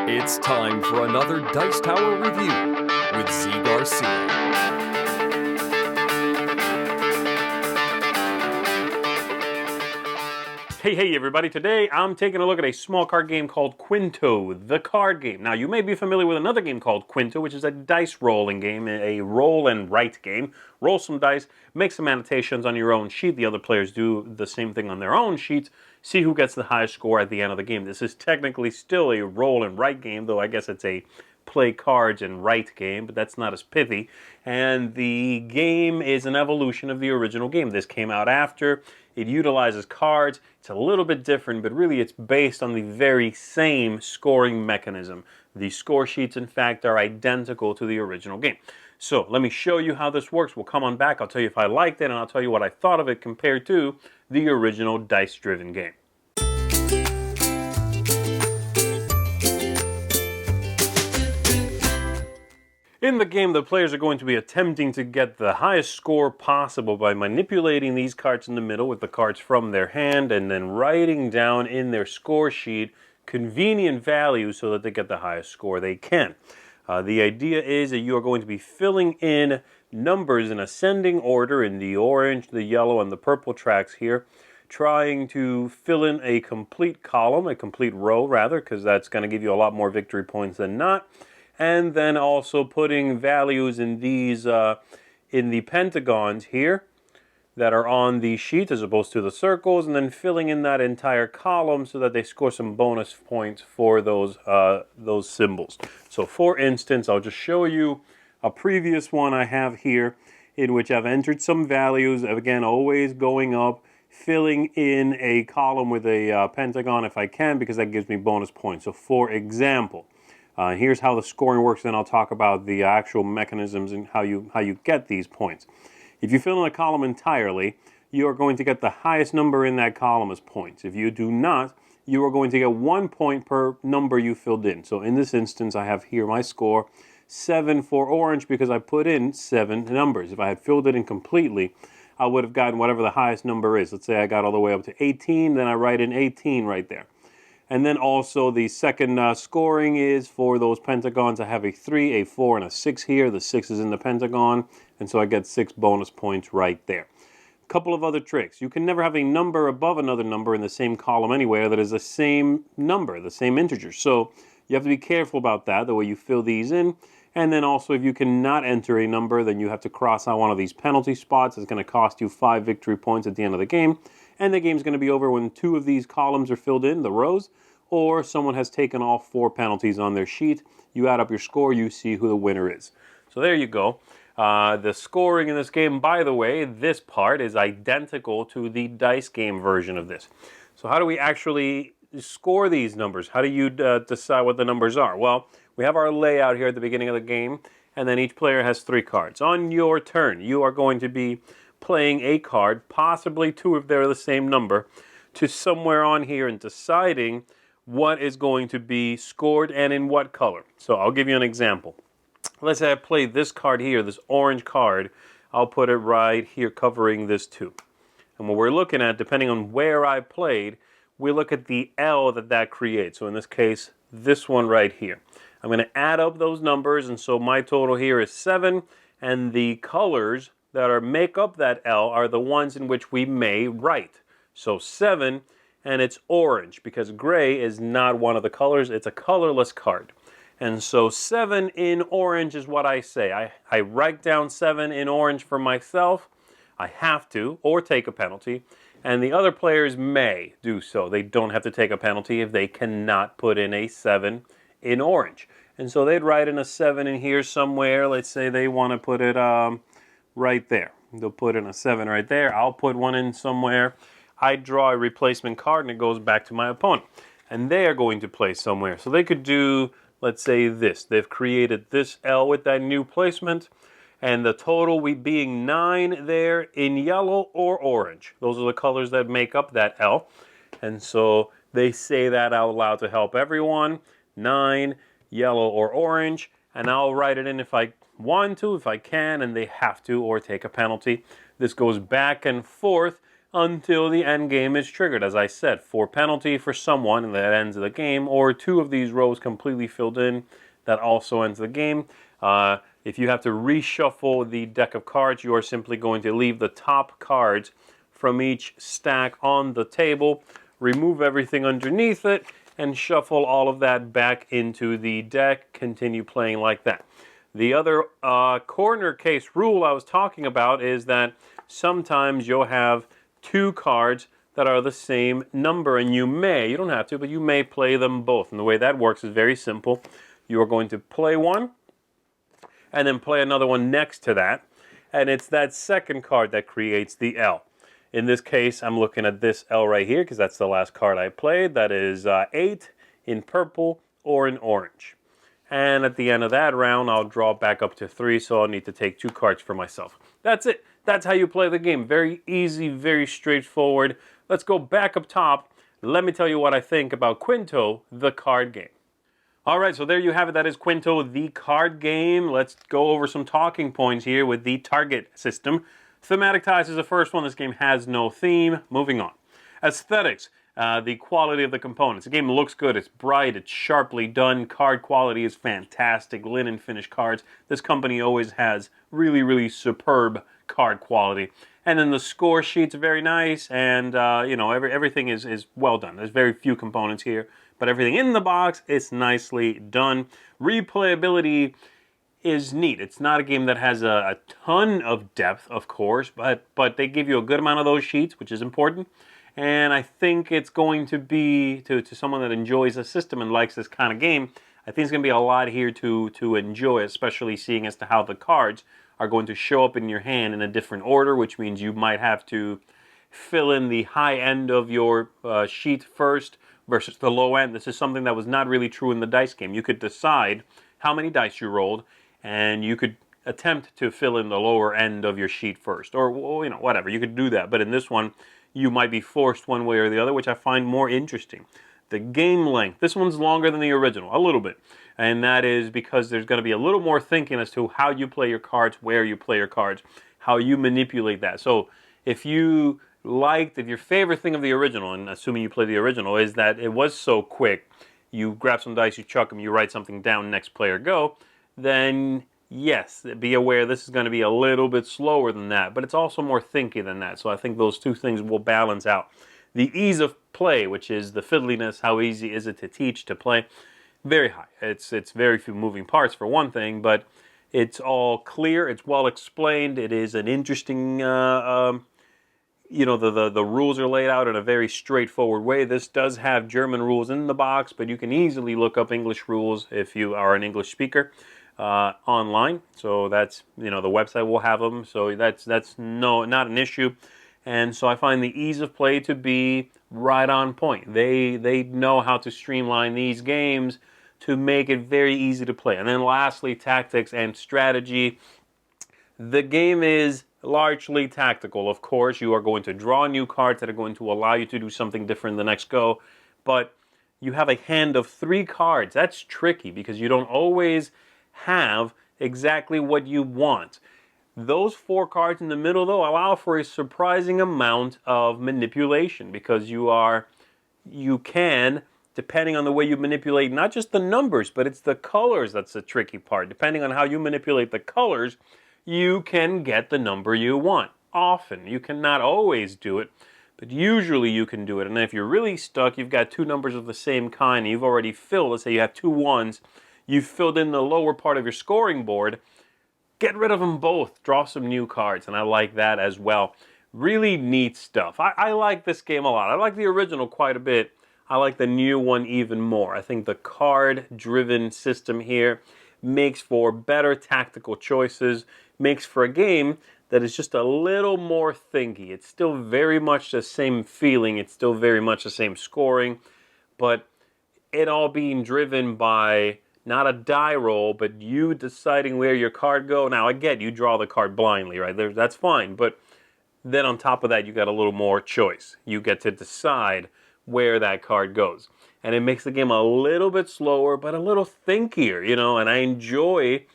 It's time for another Dice Tower review with Z. Garcia. Hey everybody, today I'm taking a look at a small card game called Qwinto, the card game. Now you may be familiar with another game called Qwinto, which is a dice rolling game, a roll and write game. Roll some dice, make some annotations on your own sheet, the other players do the same thing on their own sheets, see who gets the highest score at the end of the game. This is technically still a roll and write game, though I guess it's a play cards and write game, but that's not as pithy. And the game is an evolution of the original game. This came out after. It utilizes cards. It's a little bit different, but really it's based on the very same scoring mechanism. The score sheets, in fact, are identical to the original game. So let me show you how this works. We'll come on back. I'll tell you if I liked it, and I'll tell you what I thought of it compared to the original dice-driven game. In the game, the players are going to be attempting to get the highest score possible by manipulating these cards in the middle with the cards from their hand and then writing down in their score sheet convenient values so that they get the highest score they can. The idea is that you are going to be filling in numbers in ascending order in the orange, the yellow, and the purple tracks here, trying to fill in a complete column, a complete row rather, because that's going to give you a lot more victory points than not. And then also putting values in these, in the pentagons here that are on the sheet as opposed to the circles, and then filling in that entire column so that they score some bonus points for those symbols. So for instance, I'll just show you a previous one I have here in which I've entered some values, again always going up, filling in a column with a pentagon if I can, because that gives me bonus points. So for example, here's how the scoring works, and I'll talk about the actual mechanisms and how you get these points. If you fill in a column entirely, you are going to get the highest number in that column as points. If you do not, you are going to get 1 point per number you filled in. So in this instance, I have here my score, 7 for orange, because I put in 7 numbers. If I had filled it in completely, I would have gotten whatever the highest number is. Let's say I got all the way up to 18, then I write in 18 right there. And then also the second scoring is for those pentagons. I have a 3, a 4, and a 6 here. The 6 is in the pentagon, and so I get 6 bonus points right there. A couple of other tricks. You can never have a number above another number in the same column anywhere that is the same number, the same integer. So you have to be careful about that, the way you fill these in. And then also, if you cannot enter a number, then you have to cross out one of these penalty spots. It's going to cost you 5 victory points at the end of the game. And the game's going to be over when 2 of these columns are filled in, the rows, or someone has taken all 4 penalties on their sheet. You add up your score, you see who the winner is. So there you go. The scoring in this game, by the way, this part is identical to the dice game version of this. So how do we actually score these numbers? How do you decide what the numbers are? Well, we have our layout here at the beginning of the game, and then each player has 3 cards. On your turn, you are going to be playing a card, possibly 2 if they're the same number, to somewhere on here and deciding what is going to be scored and in what color. So I'll give you an example. Let's say I play this card here, this orange card. I'll put it right here covering this 2. And what we're looking at, depending on where I played, we look at the L that creates. So in this case, this one right here. I'm going to add up those numbers, and so my total here is 7, and the colors that make up that L are the ones in which we may write. So 7, and it's orange, because gray is not one of the colors. It's a colorless card. And so 7 in orange is what I say. I write down 7 in orange for myself. I have to, or take a penalty. And the other players may do so. They don't have to take a penalty if they cannot put in a 7 in orange. And so they'd write in a 7 in here somewhere. Let's say they want to put it right there. They'll put in a 7 right there. I'll put one in somewhere. I draw a replacement card and it goes back to my opponent. And they are going to play somewhere. So they could do, let's say this. They've created this L with that new placement. And the total being 9 there in yellow or orange. Those are the colors that make up that L. And so they say that out loud to help everyone. 9, yellow or orange. And I'll write it in if I want to, if I can, and they have to, or take a penalty. This goes back and forth. until the end game is triggered. As I said, 4 penalty for someone, and that ends the game, or 2 of these rows completely filled in, that also ends the game. If you have to reshuffle the deck of cards, you are simply going to leave the top cards from each stack on the table, remove everything underneath it, and shuffle all of that back into the deck. Continue playing like that. The other corner case rule I was talking about is that sometimes you'll have 2 cards that are the same number, and you don't have to, but you may play them both. And the way that works is very simple. You are going to play one, and then play another one next to that, and it's that second card that creates the L. In this case, I'm looking at this L right here because that's the last card I played. That is 8 in purple or in orange. And at the end of that round, I'll draw back up to 3, so I'll need to take 2 cards for myself. That's it. That's how you play the game. Very easy, very straightforward. Let's go back up top. Let me tell you what I think about Qwinto, the card game. All right, so there you have it. That is Qwinto, the card game. Let's go over some talking points here with the target system. Thematic ties is the first one. This game has no theme. Moving on. Aesthetics, the quality of the components. The game looks good. It's bright. It's sharply done. Card quality is fantastic. Linen finished cards. This company always has really, really superb card quality. And then the score sheet's very nice, and everything is well done. There's very few components here, but everything in the box is nicely done. Replayability is neat. It's not a game that has a ton of depth, of course, but they give you a good amount of those sheets, which is important. And I think it's going to be, to someone that enjoys a system and likes this kind of game, I think it's going to be a lot here to enjoy, especially seeing as to how the cards are going to show up in your hand in a different order, which means you might have to fill in the high end of your sheet first versus the low end. This is something that was not really true in the dice game. You could decide how many dice you rolled, and you could attempt to fill in the lower end of your sheet first, or whatever. You could do that, but in this one, you might be forced one way or the other, which I find more interesting. The game length. This one's longer than the original, a little bit. And that is because there's going to be a little more thinking as to how you play your cards, where you play your cards, how you manipulate that. So if your favorite thing of the original, and assuming you play the original, is that it was so quick, you grab some dice, you chuck them, you write something down, next player go, then yes, be aware this is going to be a little bit slower than that, but it's also more thinky than that. So I think those two things will balance out. The ease of play, which is the fiddliness, how easy is it to teach, to play, very high. It's very few moving parts for one thing, but it's all clear, it's well explained, it is an interesting, the rules are laid out in a very straightforward way. This does have German rules in the box, but you can easily look up English rules if you are an English speaker online. So that's, the website will have them, so that's not an issue. And so I find the ease of play to be right on point. They know how to streamline these games to make it very easy to play. And then lastly, tactics and strategy. The game is largely tactical. Of course, you are going to draw new cards that are going to allow you to do something different the next go. But you have a hand of 3 cards. That's tricky because you don't always have exactly what you want. Those 4 cards in the middle, though, allow for a surprising amount of manipulation because you can, depending on the way you manipulate, not just the numbers, but it's the colors that's the tricky part. Depending on how you manipulate the colors, you can get the number you want. Often. You cannot always do it, but usually you can do it. And if you're really stuck, you've got 2 numbers of the same kind, and you've already filled, let's say you have 2 1s, you've filled in the lower part of your scoring board, get rid of them both. Draw some new cards, and I like that as well. Really neat stuff. I like this game a lot. I like the original quite a bit. I like the new one even more. I think the card-driven system here makes for better tactical choices, makes for a game that is just a little more thinky. It's still very much the same feeling. It's still very much the same scoring, but it all being driven by not a die roll, but you deciding where your card go. Now, I get you draw the card blindly, right? That's fine, but then on top of that, you got a little more choice. You get to decide where that card goes. And it makes the game a little bit slower, but a little thinkier, and I enjoy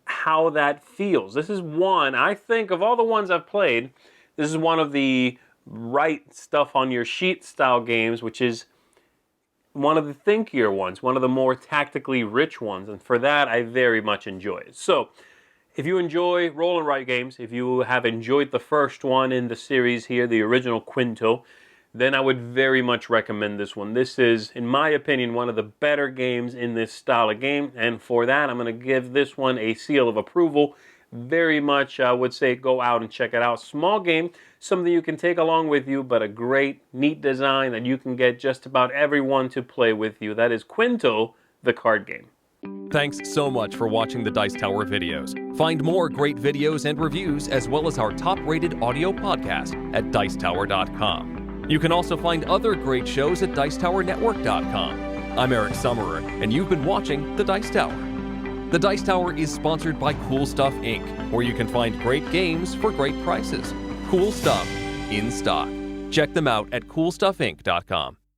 how that feels. This is one, I think, of all the ones I've played, this is one of the write stuff on your sheet style games, which is one of the thinkier ones, one of the more tactically rich ones, and for that I very much enjoy it. So if you enjoy roll and write games, if you have enjoyed the first one in the series here, the original Qwinto, then I would very much recommend this one. This is, in my opinion, one of the better games in this style of game, and for that I'm going to give this one a seal of approval. Very much, I would say, go out and check it out. Small game, something you can take along with you, but a great, neat design that you can get just about everyone to play with you. That is Qwinto, the card game. Thanks so much for watching the Dice Tower videos. Find more great videos and reviews, as well as our top-rated audio podcast at Dicetower.com. You can also find other great shows at Dicetowernetwork.com. I'm Eric Summerer, and you've been watching The Dice Tower. The Dice Tower is sponsored by Cool Stuff Inc., where you can find great games for great prices. Cool stuff in stock. Check them out at CoolStuffInc.com.